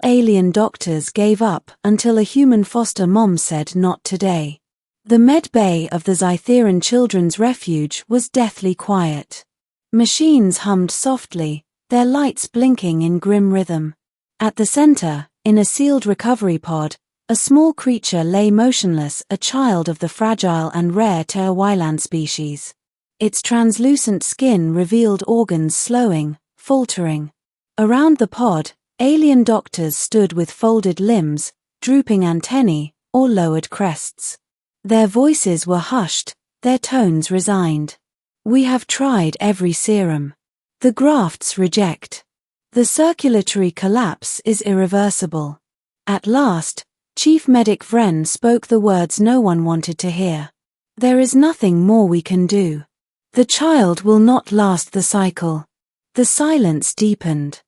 alien doctors gave up until a human foster mom said not today. The med bay of the Zytheran Children's Refuge was deathly quiet. Machines hummed softly, their lights blinking in grim rhythm. At the center, in a sealed recovery pod, a small creature lay motionless, a child of the fragile and rare Teowyland species. Its translucent skin revealed organs slowing, faltering. Around the pod, alien doctors stood with folded limbs, drooping antennae, or lowered crests. Their voices were hushed, their tones resigned. "We have tried every serum. The grafts reject. The circulatory collapse is irreversible." At last, Chief Medic Vren spoke the words no one wanted to hear. "There is nothing more we can do. The child will not last the cycle." The silence deepened.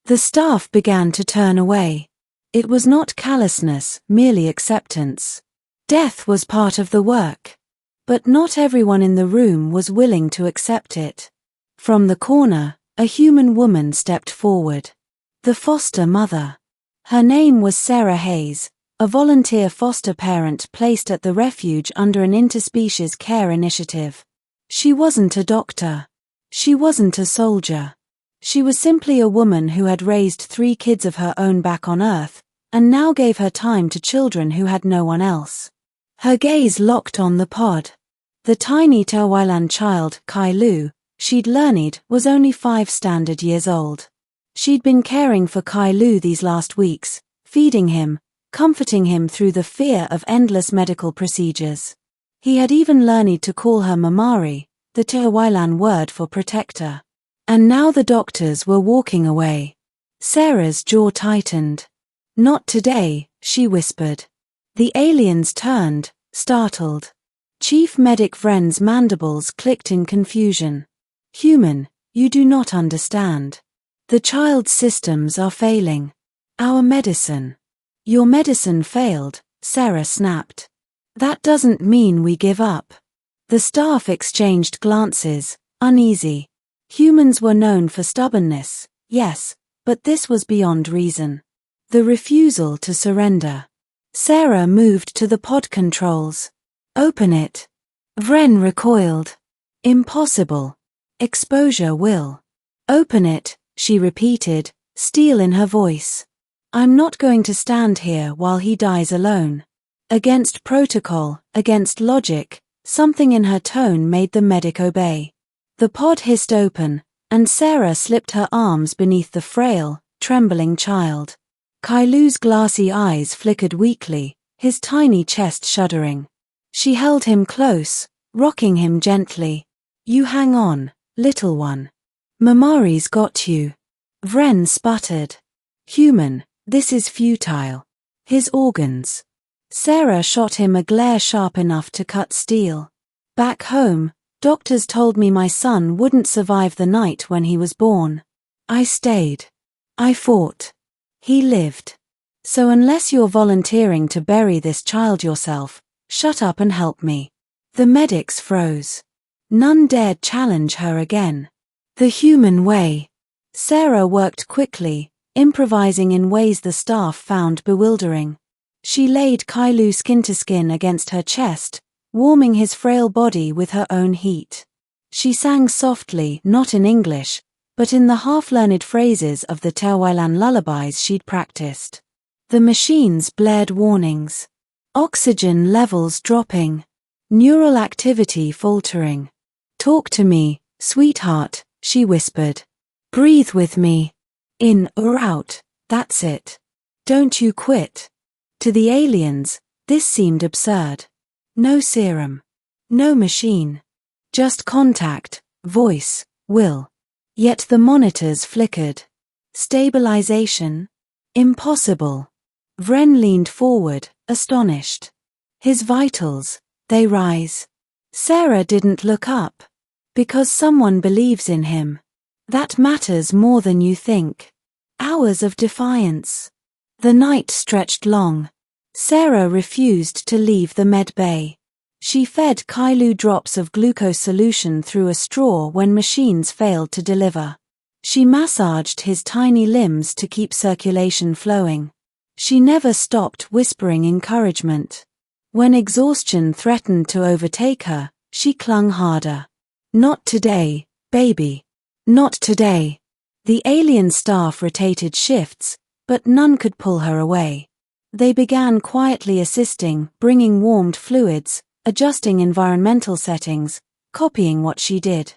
The staff began to turn away. It was not callousness, merely acceptance. Death was part of the work. But not everyone in the room was willing to accept it. From the corner, a human woman stepped forward. The foster mother. Her name was Sarah Hayes, a volunteer foster parent placed at the refuge under an interspecies care initiative. She wasn't a doctor. She wasn't a soldier. She was simply a woman who had raised 3 kids of her own back on Earth, and now gave her time to children who had no one else. Her gaze locked on the pod. The tiny Teowyland child, Kai Lu, she'd learned, was only 5 standard years old. She'd been caring for Kai Lu these last weeks, feeding him, comforting him through the fear of endless medical procedures. He had even learned to call her Mamari, the Teowyland word for protector. And now the doctors were walking away. Sarah's jaw tightened. "Not today," she whispered. The aliens turned, startled. Chief Medic Vren's mandibles clicked in confusion. "Human, you do not understand. The child's systems are failing. Our medicine." "Your medicine failed," Sarah snapped. "That doesn't mean we give up." The staff exchanged glances, uneasy. Humans were known for stubbornness, yes, but this was beyond reason. The refusal to surrender. Sarah moved to the pod controls. "Open it." Vren recoiled. "Impossible. Exposure will." "Open it," she repeated, steel in her voice. "I'm not going to stand here while he dies alone." Against protocol, against logic, something in her tone made the medic obey. The pod hissed open, and Sarah slipped her arms beneath the frail, trembling child. Kai Lu's glassy eyes flickered weakly, his tiny chest shuddering. She held him close, rocking him gently. "You hang on, little one. Mamari's got you." Vren sputtered. "Human, this is futile. His organs." Sarah shot him a glare sharp enough to cut steel. "Back home, doctors told me my son wouldn't survive the night when he was born. I stayed. I fought. He lived. So unless you're volunteering to bury this child yourself, shut up and help me." The medics froze. None dared challenge her again. The human way. Sarah worked quickly, improvising in ways the staff found bewildering. She laid Kai Lu skin to skin against her chest, warming his frail body with her own heat. She sang softly, not in English, but in the half-learned phrases of the Teowyland lullabies she'd practiced. The machines blared warnings. Oxygen levels dropping. Neural activity faltering. "Talk to me, sweetheart," she whispered. "Breathe with me. In or out, that's it. Don't you quit." To the aliens, this seemed absurd. No serum. No machine. Just contact, voice, will. Yet the monitors flickered. Stabilization? Impossible. Vren leaned forward, astonished. His vitals, they rise. Sarah didn't look up. Because someone believes in him. That matters more than you think. Hours of defiance. The night stretched long. Sarah refused to leave the med bay. She fed Kai Lu drops of glucose solution through a straw when machines failed to deliver. She massaged his tiny limbs to keep circulation flowing. She never stopped whispering encouragement. When exhaustion threatened to overtake her, she clung harder. Not today, baby. Not today. The alien staff rotated shifts, but none could pull her away. They began quietly assisting, bringing warmed fluids, adjusting environmental settings, copying what she did.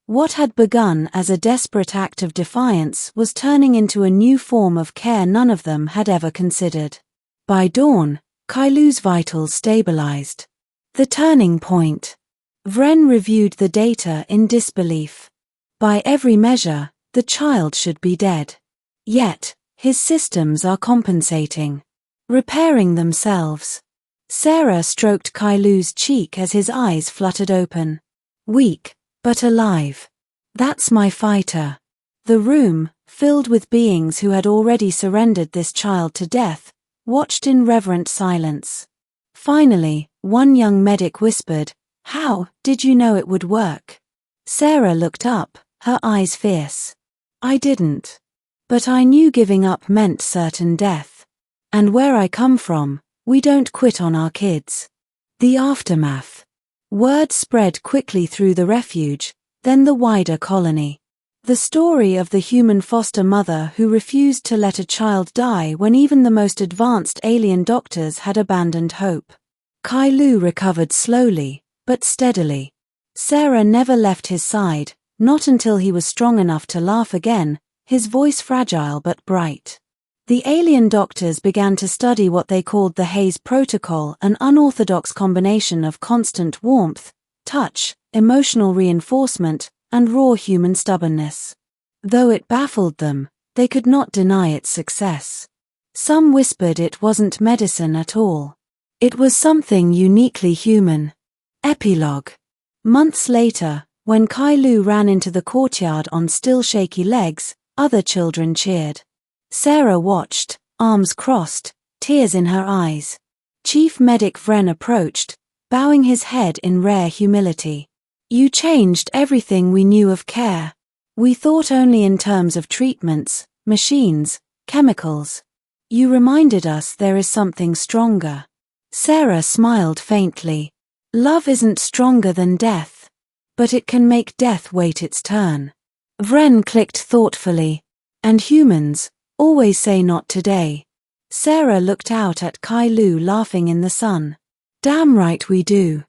What had begun as a desperate act of defiance was turning into a new form of care none of them had ever considered. By dawn, Kailu's vitals stabilized. The turning point. Vren reviewed the data in disbelief. By every measure, the child should be dead. Yet, his systems are compensating. Repairing themselves. Sarah stroked Kailu's cheek as his eyes fluttered open. Weak, but alive. That's my fighter. The room, filled with beings who had already surrendered this child to death, watched in reverent silence. Finally, one young medic whispered, "How did you know it would work?" Sarah looked up, her eyes fierce. "I didn't. But I knew giving up meant certain death. And where I come from, we don't quit on our kids." The aftermath. Word spread quickly through the refuge, then the wider colony. The story of the human foster mother who refused to let a child die when even the most advanced alien doctors had abandoned hope. Kailu recovered slowly, but steadily. Sarah never left his side, not until he was strong enough to laugh again, his voice fragile but bright. The alien doctors began to study what they called the Haze Protocol, an unorthodox combination of constant warmth, touch, emotional reinforcement, and raw human stubbornness. Though it baffled them, they could not deny its success. Some whispered it wasn't medicine at all. It was something uniquely human. Epilogue. Months later, when Kailu ran into the courtyard on still shaky legs, other children cheered. Sarah watched, arms crossed, tears in her eyes. Chief Medic Vren approached, bowing his head in rare humility. "You changed everything we knew of care. We thought only in terms of treatments, machines, chemicals. You reminded us there is something stronger." Sarah smiled faintly. "Love isn't stronger than death. But it can make death wait its turn." Vren clicked thoughtfully. "And humans always say not today." Sarah looked out at Kailu laughing in the sun. "Damn right we do."